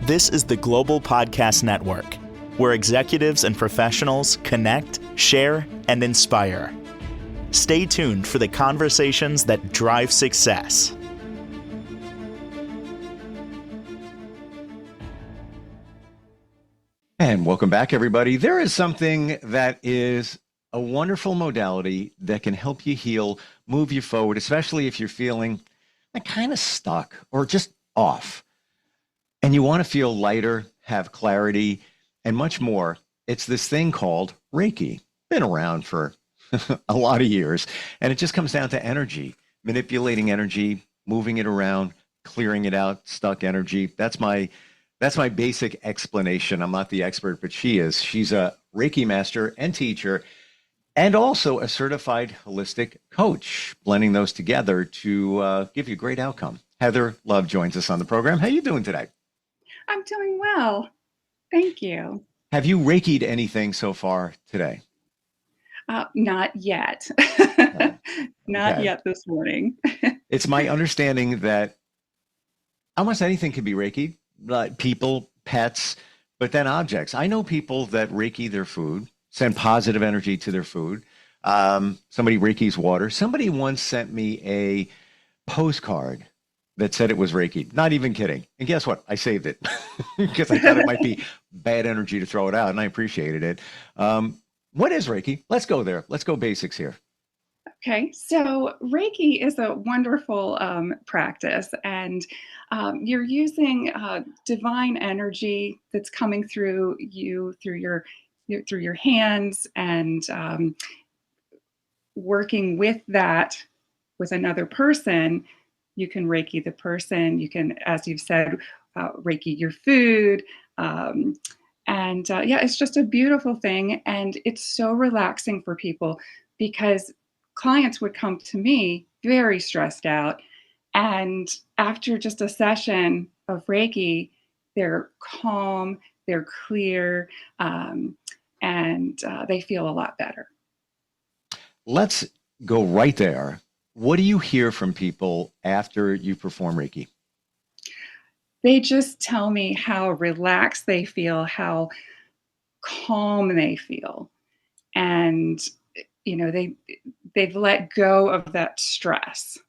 This is the Global Podcast Network, where executives and professionals connect, share, and inspire. Stay tuned for the conversations that drive success. And welcome back, everybody. There is something that is a wonderful modality that can help you heal, move you forward, especially if you're feeling like kind of stuck or just off. And you want to feel lighter, have clarity, and much more. It's this thing called Reiki. Been around for a lot of years. And it just comes down to energy, manipulating energy, moving it around, clearing it out, stuck energy. That's my basic explanation. I'm not the expert, but she is. She's a Reiki master and teacher, and also a certified holistic coach, blending those together to give you a great outcome. Heather Love joins us on the program. How are you doing today? I'm doing well. Thank you. Have you Reiki'd anything so far today? Not yet. Not Okay. yet this morning. It's my understanding that almost anything can be Reiki, like people, pets, but then objects. I know people that Reiki their food, send positive energy to their food. Somebody Reiki's water. Somebody once sent me a postcard that said it was Reiki. Not even kidding. And guess what? I saved it because I thought it might be bad energy to throw it out, and I appreciated it. What is Reiki? Let's go there. Let's go basics here. Okay, so Reiki is a wonderful practice, and you're using divine energy that's coming through you, through your hands, and working with that with another person. You can Reiki the person. You can, as you've said, Reiki your food. It's just a beautiful thing. And it's so relaxing for people because clients would come to me very stressed out. And after just a session of Reiki, they're calm, they're clear, and they feel a lot better. Let's go right there. What do you hear from people after you perform Reiki? They just tell me how relaxed they feel, how calm they feel. And, they've let go of that stress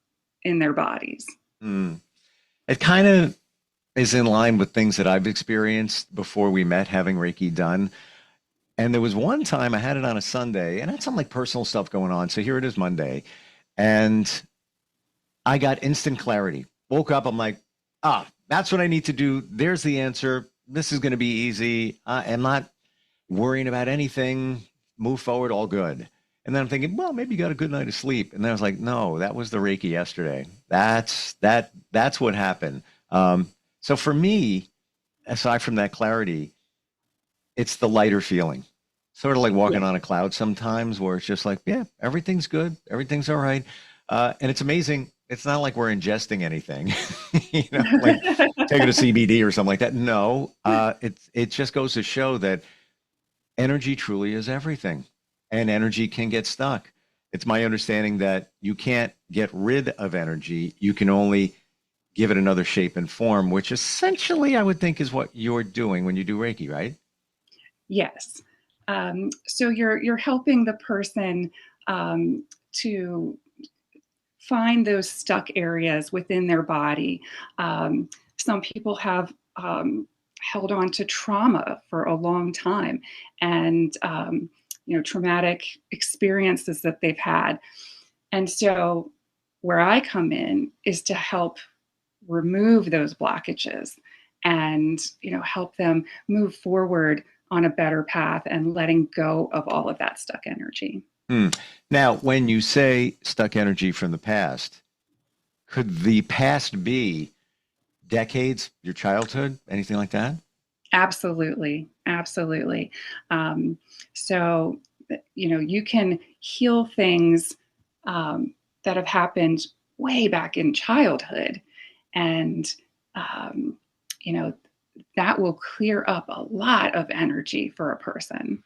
in their bodies. It kind of is in line with things that I've experienced before we met, having Reiki done. And there was one time I had it on a Sunday, and I had some like personal stuff going on. So here it is Monday. And I got instant clarity. Woke up, I'm like, that's what I need to do. There's the answer. This is going to be easy. I'm not worrying about anything. Move forward, all good. And then I'm thinking, well, maybe you got a good night of sleep. And then I was like, no, that was the Reiki yesterday. That's what happened. So for me, aside from that clarity, it's the lighter feeling. Sort of like walking on a cloud sometimes, where it's just like, yeah, everything's good. Everything's all right. And it's amazing. It's not like we're ingesting anything, like taking a CBD or something like that. No, it just goes to show that energy truly is everything, and energy can get stuck. It's my understanding that you can't get rid of energy. You can only give it another shape and form, which essentially I would think is what you're doing when you do Reiki, right? Yes. So you're helping the person to find those stuck areas within their body. Some people have held on to trauma for a long time, and traumatic experiences that they've had. And so where I come in is to help remove those blockages and help them move forward on a better path and letting go of all of that stuck energy. Now, when you say stuck energy from the past, could the past be decades, your childhood, anything like that? Absolutely. So, you can heal things that have happened way back in childhood. And, that will clear up a lot of energy for a person.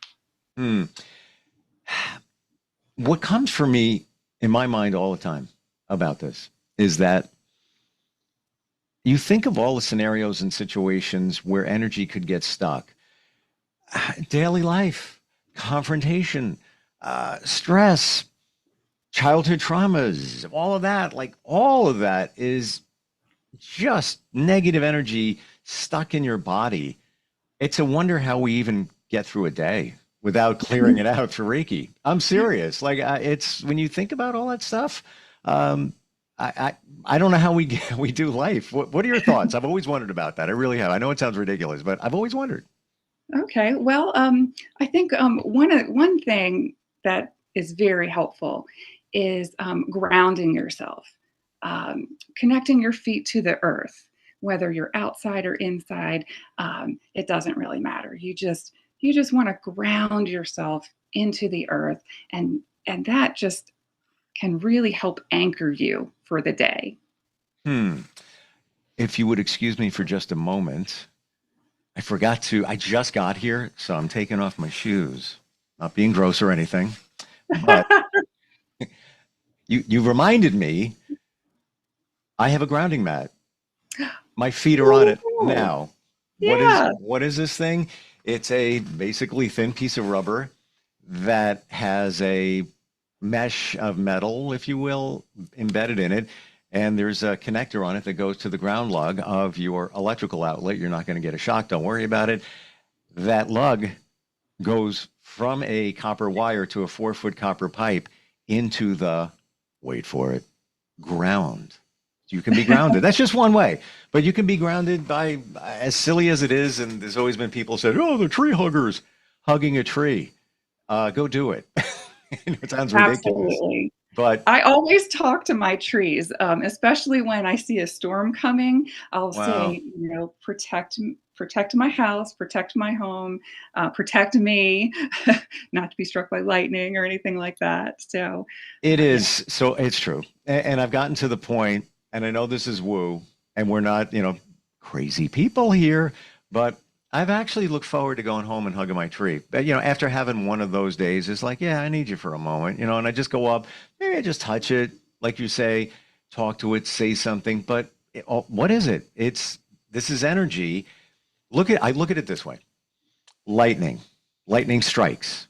What comes for me in my mind all the time about this is that you think of all the scenarios and situations where energy could get stuck. Daily life, confrontation, stress, childhood traumas, all of that, like all of that is just negative energy stuck in your body. It's a wonder how we even get through a day without clearing it out through Reiki. I'm serious. Like it's when you think about all that stuff. Um, I don't know how we do life. What are your thoughts? I've always wondered about that. I really have. I know it sounds ridiculous, but I've always wondered. Okay. Well, I think one thing that is very helpful is grounding yourself, connecting your feet to the earth, whether you're outside or inside. It doesn't really matter. You just want to ground yourself into the earth, and that just can really help anchor you for the day. Hmm. If you would excuse me for just a moment, I just got here, so I'm taking off my shoes. Not being gross or anything, but you reminded me I have a grounding mat. My feet are on it Ooh, now. yeah. What is this thing? It's a basically thin piece of rubber that has a mesh of metal, if you will, embedded in it. And there's a connector on it that goes to the ground lug of your electrical outlet. You're not going to get a shock. Don't worry about it. That lug goes from a copper wire to a 4-foot copper pipe into the, wait for it, ground. You can be grounded. That's just one way, but you can be grounded by, as silly as it is. And there's always been people said, "Oh, the tree huggers hugging a tree." Go do it. It sounds ridiculous, Absolutely. but I always talk to my trees, especially when I see a storm coming. I'll wow, say, protect my house, protect my home, protect me, not to be struck by lightning or anything like that. So, it yeah. is. So it's true. And I've gotten to the point, and I know this is woo, and we're not, crazy people here, but I've actually looked forward to going home and hugging my tree. But, after having one of those days, it's like, yeah, I need you for a moment, and I just go up, maybe I just touch it, like you say, talk to it, say something. But what is it? This is energy. I look at it this way. Lightning. Lightning strikes.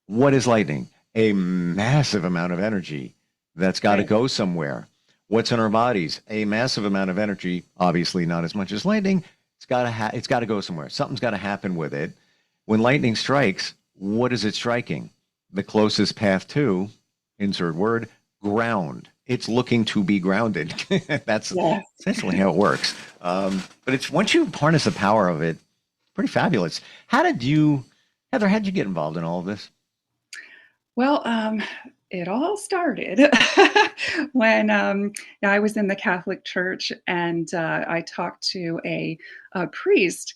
What is lightning? A massive amount of energy that's got to Right. go somewhere. What's in our bodies? A massive amount of energy, obviously not as much as lightning. It's got to go somewhere. Something's got to happen with it. When lightning strikes, what is it striking? The closest path to, insert word, ground. It's looking to be grounded. That's Yes. essentially how it works. But it's once you harness the power of it, pretty fabulous. Heather, how did you get involved in all of this? Well, it all started when I was in the Catholic Church, and I talked to a priest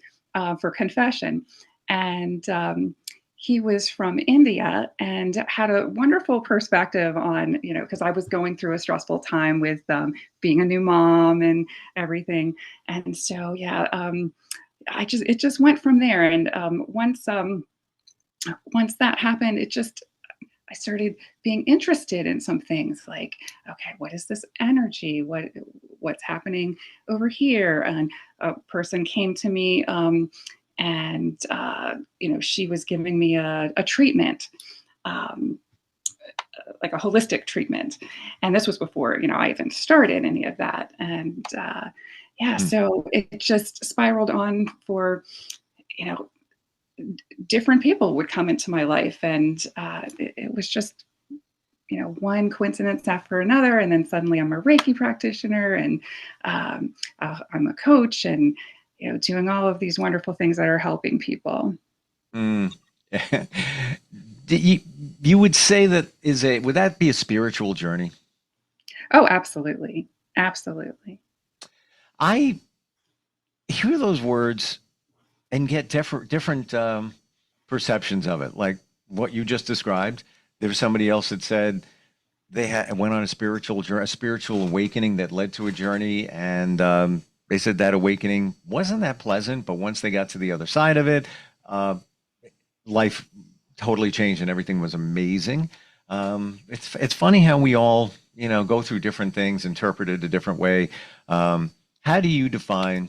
for confession. And he was from India and had a wonderful perspective on, because I was going through a stressful time with being a new mom and everything. And so, yeah, it just went from there. And once that happened, I started being interested in some things like, okay, what is this energy? What's happening over here? And a person came to me, and she was giving me a treatment, um, like a holistic treatment, and this was before I even started any of that. And yeah, Hmm. so it just spiraled on for you know different people would come into my life, and it was just one coincidence after another, and then suddenly I'm a Reiki practitioner, and I'm a coach, and doing all of these wonderful things that are helping people. Mm. You would say that would that be a spiritual journey? Oh, absolutely, absolutely. I hear those words and get different perceptions of it. Like what you just described. There was somebody else that said went on a spiritual awakening that led to a journey, and they said that awakening wasn't that pleasant, but once they got to the other side of it, uh, life totally changed and everything was amazing. It's funny how we all go through different things, interpret it a different way. How do you define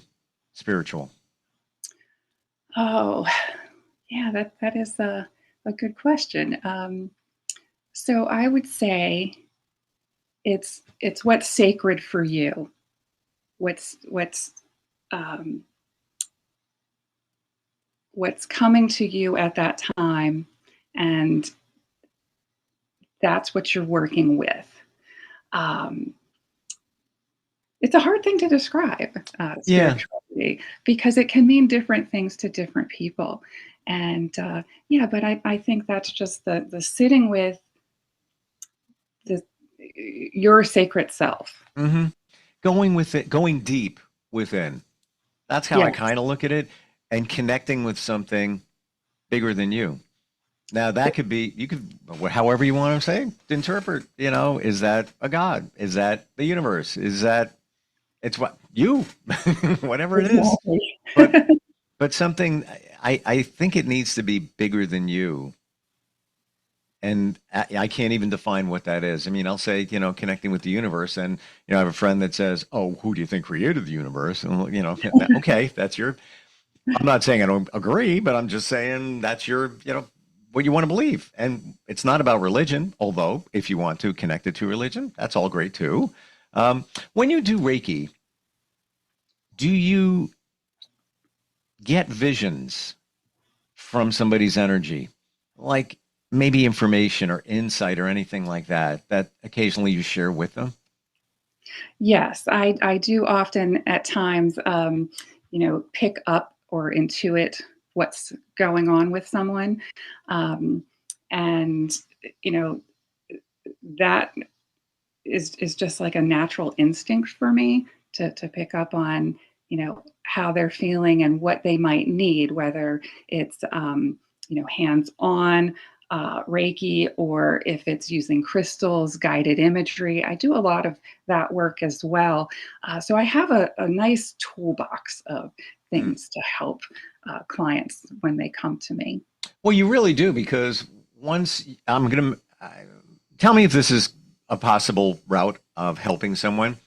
spiritual? Oh, yeah, that is a good question. So I would say it's what's sacred for you. What's um, what's coming to you at that time, and that's what you're working with. Um, it's a hard thing to describe, Yeah. spirituality, because it can mean different things to different people. And yeah, but I think that's just the sitting with the your sacred self. hmm Going with it, going deep within. That's how I Yes. kind of look at it, and connecting with something bigger than you. Now that could be, you could, however you want to say, interpret, is that a God? Is that the universe? Is that, it's what you, whatever it is. Exactly. But, but something, I think it needs to be bigger than you. And I can't even define what that is. I mean, I'll say, connecting with the universe. And, I have a friend that says, oh, who do you think created the universe? And, okay, that's your, I'm not saying I don't agree, but I'm just saying that's your, what you want to believe. And it's not about religion, although if you want to connect it to religion, that's all great too. When you do Reiki, do you get visions from somebody's energy? Like maybe information or insight or anything like that, that occasionally you share with them? Yes, I do often at times, pick up or intuit what's going on with someone. Um, and, you know, that is just like a natural instinct for me to pick up on, how they're feeling and what they might need, whether it's, hands on Reiki, or if it's using crystals, guided imagery. I do a lot of that work as well. So I have a nice toolbox of Hmm. things to help clients when they come to me. Well, you really do, because once I'm going to tell me if this is a possible route of helping someone.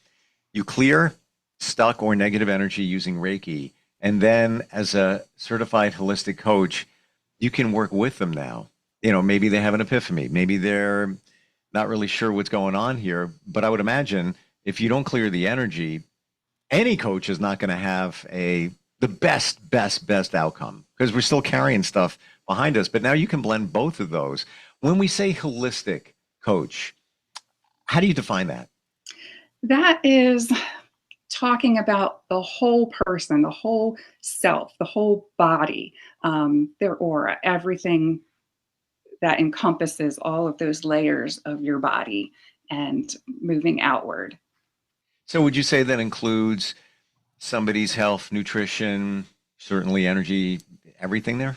You clear stuck or negative energy using Reiki. And then as a certified holistic coach, you can work with them now. Maybe they have an epiphany. Maybe they're not really sure what's going on here. But I would imagine if you don't clear the energy, any coach is not going to have the best outcome, because we're still carrying stuff behind us. But now you can blend both of those. When we say holistic coach, how do you define that? That is talking about the whole person, the whole self, the whole body, their aura, everything that encompasses all of those layers of your body and moving outward. So would you say that includes somebody's health, nutrition, certainly energy, everything there?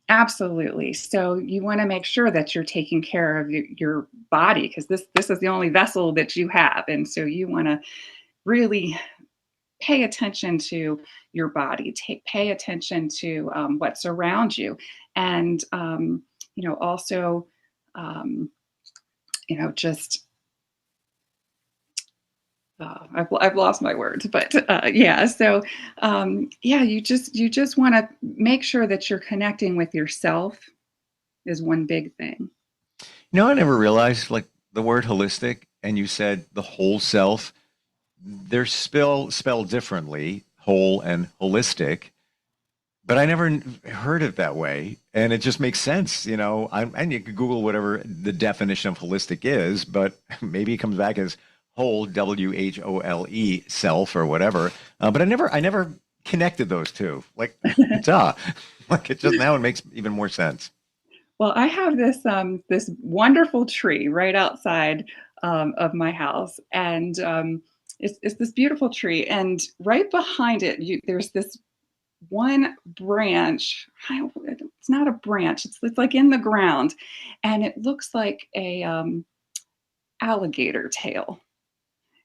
Absolutely. So you want to make sure that you're taking care of your body, because this is the only vessel that you have, and so you want to really pay attention to your body. Pay attention to what's around you, and also just I've lost my words, but yeah. So yeah, you just want to make sure that you're connecting with yourself is one big thing. I never realized, like, the word holistic, and you said the whole self, they're spelled differently, whole and holistic, but I never heard it that way. And it just makes sense, and you could Google whatever the definition of holistic is, but maybe it comes back as whole, WHOLE, self or whatever. But I never connected those two. Like, duh. Like, it just now it makes even more sense. Well, I have this wonderful tree right outside of my house, and it's this beautiful tree, and right behind it, there's this one branch. It's not a branch. It's like in the ground, and it looks like a alligator tail.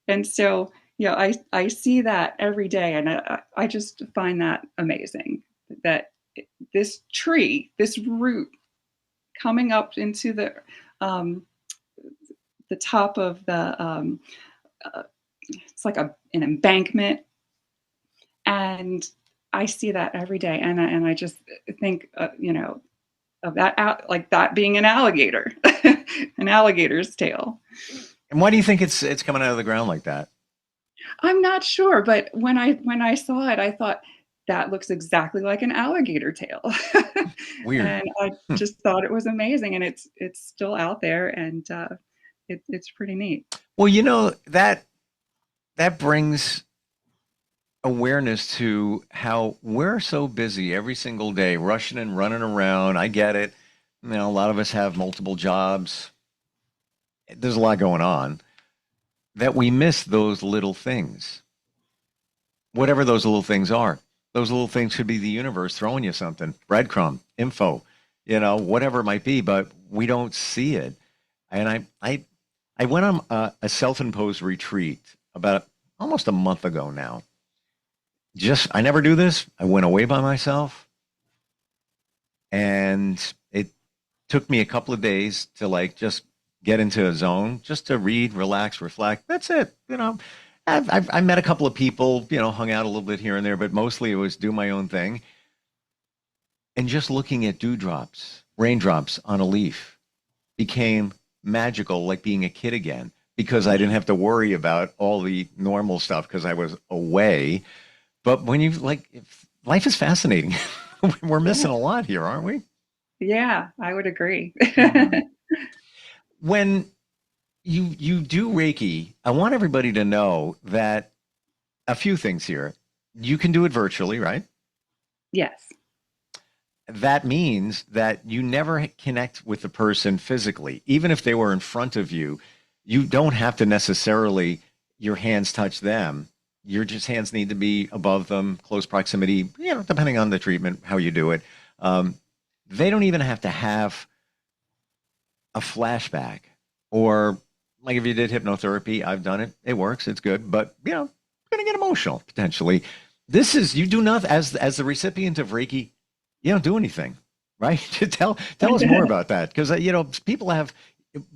And so, I see that every day, and I just find that amazing. That this tree, this root coming up into um, the top of the, it's like an embankment, And I see that every day. And I just think, of that, like that being an alligator, an alligator's tail. And why do you think it's coming out of the ground like that? I'm not sure, but when I saw it, I thought that looks exactly like an alligator tail, Weird. and I Hmm. just thought it was amazing, and it's still out there, and it's pretty neat. Well, that brings awareness to how we're so busy every single day, rushing and running around. I get it. A lot of us have multiple jobs. There's a lot going on that we miss those little things, whatever those little things are. Those little things could be the universe throwing you something, breadcrumb, info, whatever it might be, but we don't see it. And I went on a self-imposed retreat about almost a month ago now. I never do this. I went away by myself, and it took me a couple of days to like just get into a zone, just to read, relax, reflect. That's it. I met a couple of people, hung out a little bit here and there, but mostly it was do my own thing. And just looking at dewdrops, raindrops on a leaf became magical, like being a kid again, because I didn't have to worry about all the normal stuff because I was away. But when life is fascinating. We're Yeah, missing a lot here, aren't we? yeah, I would agree. Mhm. When you do Reiki, I want everybody to know that a few things here. You can do it virtually, right? Yes. That means that you never connect with the person physically. Even if they were in front of you, you don't have to necessarily your hands touch them. Your just hands need to be above them, close proximity, depending on the treatment, how you do it. Um, they don't even have to have a flashback or like if you did hypnotherapy, I've done it. It works. It's good, but going to get emotional potentially. This is you do nothing as the recipient of Reiki. You don't do anything, right? Tell us more about that because people have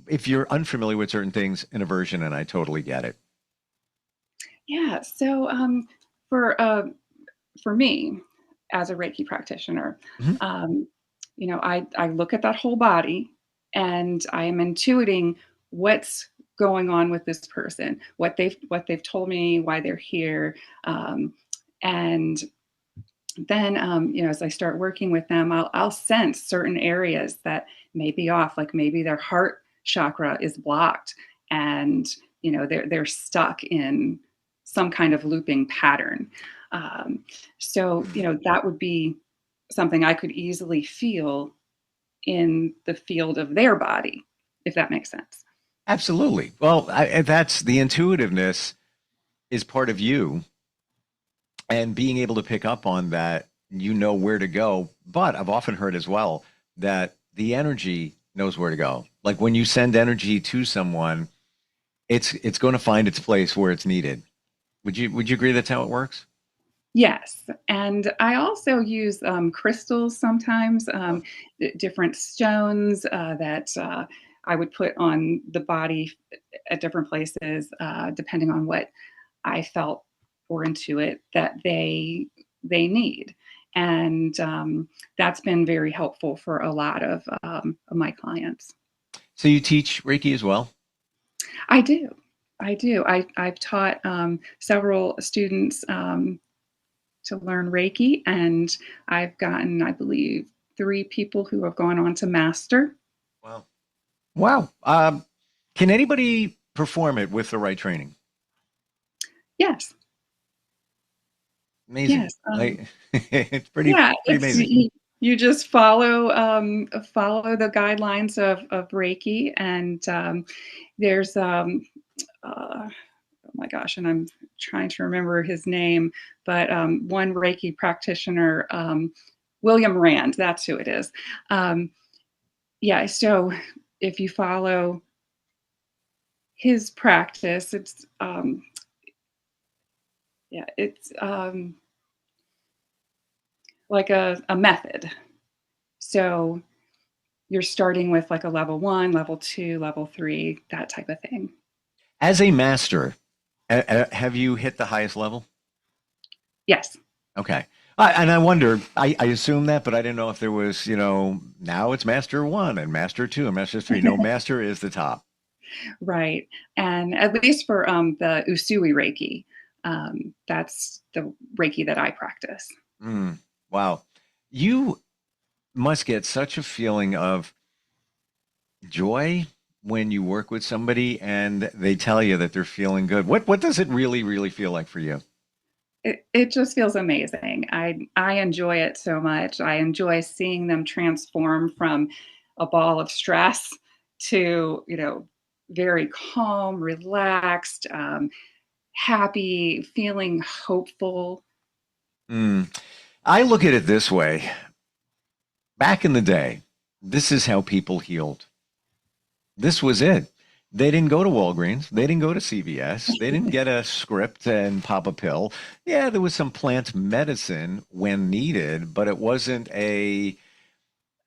if you're unfamiliar with certain things, an aversion, and I totally get it. Yeah. So for uh, for me as a Reiki practitioner, Mhm. um, I look at that whole body and I am intuiting what's going on with this person, what they've told me, why they're here, and then as I start working with them, I'll sense certain areas that may be off, like maybe their heart chakra is blocked, and they're stuck in some kind of looping pattern. Um, so that would be something I could easily feel in the field of their body, if that makes sense. Absolutely. Well, that's the intuitiveness is part of you, and being able to pick up on that, where to go. But I've often heard as well that the energy knows where to go. Like when you send energy to someone, it's going to find its place where it's needed. Would you agree that's how it works? Yes, and I also use crystals sometimes, Oh, different stones that I would put on the body at different places, depending on what I felt or intuit that they need, and that's been very helpful for a lot of my clients. so you teach Reiki as well? I do, I do. I've taught several students. To learn Reiki, and I've gotten, I believe, three people who have gone on to master. Wow. Wow. Can anybody perform it with the right training? Yes, Amazing. yes, Like it's pretty yeah. pretty It's amazing. you just follow the guidelines of Reiki, and there's oh my gosh, and I'm trying to remember his name, but one Reiki practitioner, William Rand, that's who it is. Um, yeah, so if you follow his practice, it's like a method. So you're starting with like a level one, level two, level three, that type of thing. As a master, have you hit the highest level? Yes. Okay. And I wonder, I assume that, but I didn't know if there was, now it's master one and master two and master three. No, master is the top. Right. And at least for the Usui Reiki, that's the Reiki that I practice. Mm, wow. You must get such a feeling of joy when you work with somebody and they tell you that they're feeling good. What does it really, really feel like for you? It just feels amazing. I enjoy it so much. I enjoy seeing them transform from a ball of stress to, very calm, relaxed, happy, feeling hopeful. Mm. I look at it this way. Back in the day, this is how people healed. This was it. They didn't go to Walgreens. They didn't go to CVS. They didn't get a script and pop a pill. Yeah, there was some plant medicine when needed, but it wasn't a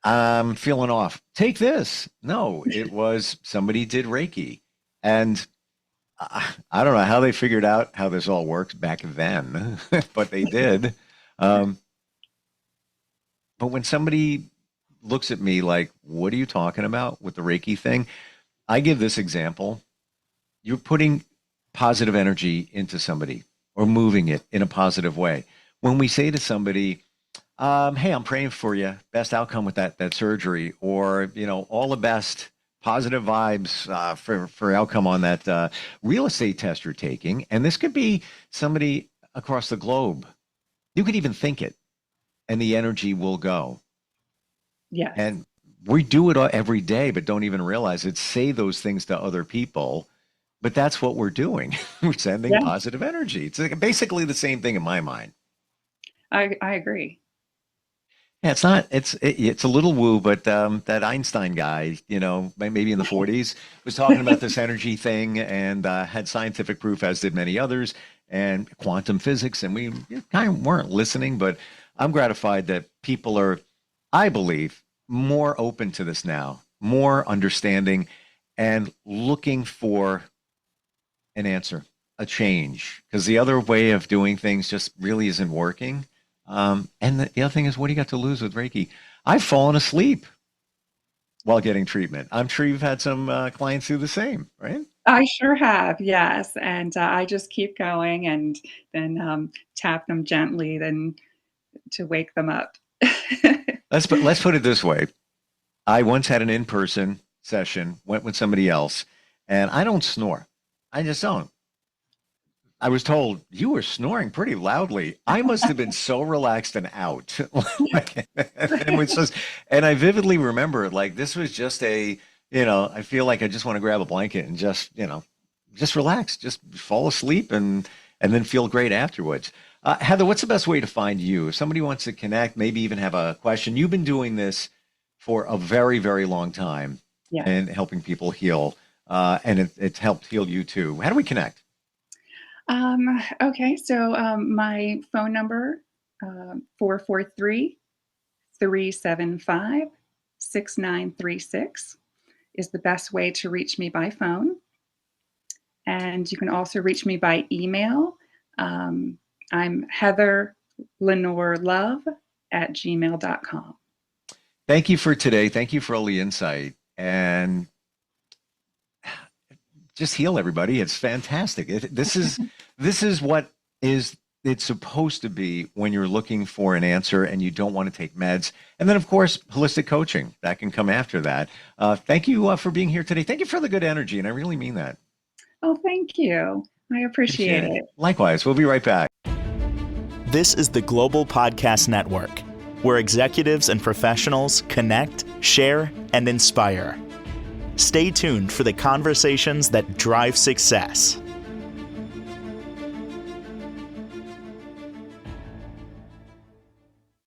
I'm feeling off. Take this. No, it was somebody did Reiki. And I don't know how they figured out how this all works back then, but they did. Um, but when somebody looks at me like, what are you talking about with the Reiki thing? I give this example. You're putting positive energy into somebody or moving it in a positive way. When we say to somebody, hey, I'm praying for you, best outcome with that surgery, or all the best positive vibes for outcome on that real estate test you're taking, and this could be somebody across the globe. You could even think it, and the energy will go. Yes. And we do it every day, but don't even realize it. Say those things to other people, but that's what we're doing. We're sending Yeah, positive energy. It's like basically the same thing in my mind. I agree. Yeah, it's not. It's a little woo, but that Einstein guy, maybe in the 40s, was talking about this energy thing and had scientific proof, as did many others, and quantum physics. And we kind of weren't listening, but I'm gratified that people are, I believe, more open to this now, more understanding, and looking for an answer, a change, because the other way of doing things just really isn't working. And the other thing is, what do you got to lose with Reiki? I've fallen asleep while getting treatment. I'm sure you've had some clients do the same, right? I sure have, yes. And I just keep going and then tap them gently then to wake them up. Let's put it this way. I once had an in-person session, went with somebody else, and I don't snore. I just don't. I was told you were snoring pretty loudly. I must have been so relaxed and out. And I vividly remember like this was just I feel like I just want to grab a blanket and just relax, just fall asleep and then feel great afterwards. Heather, what's the best way to find you? If somebody wants to connect, maybe even have a question, you've been doing this for a very, very long time Yeah. and helping people heal. And it's helped heal you too. How do we connect? Okay, so my phone number, 443 is the best way to reach me by phone. And you can also reach me by email. I'm Heather Lenore Love at gmail.com. Thank you for today. Thank you for all the insight and just heal everybody. It's fantastic. This is what it's supposed to be when you're looking for an answer and you don't want to take meds. And then, of course, holistic coaching that can come after that. Thank you for being here today. Thank you for the good energy, and I really mean that. Oh, thank you. I appreciate it. Likewise. We'll be right back. This is the Global Podcast Network, where executives and professionals connect, share, and inspire. Stay tuned for the conversations that drive success.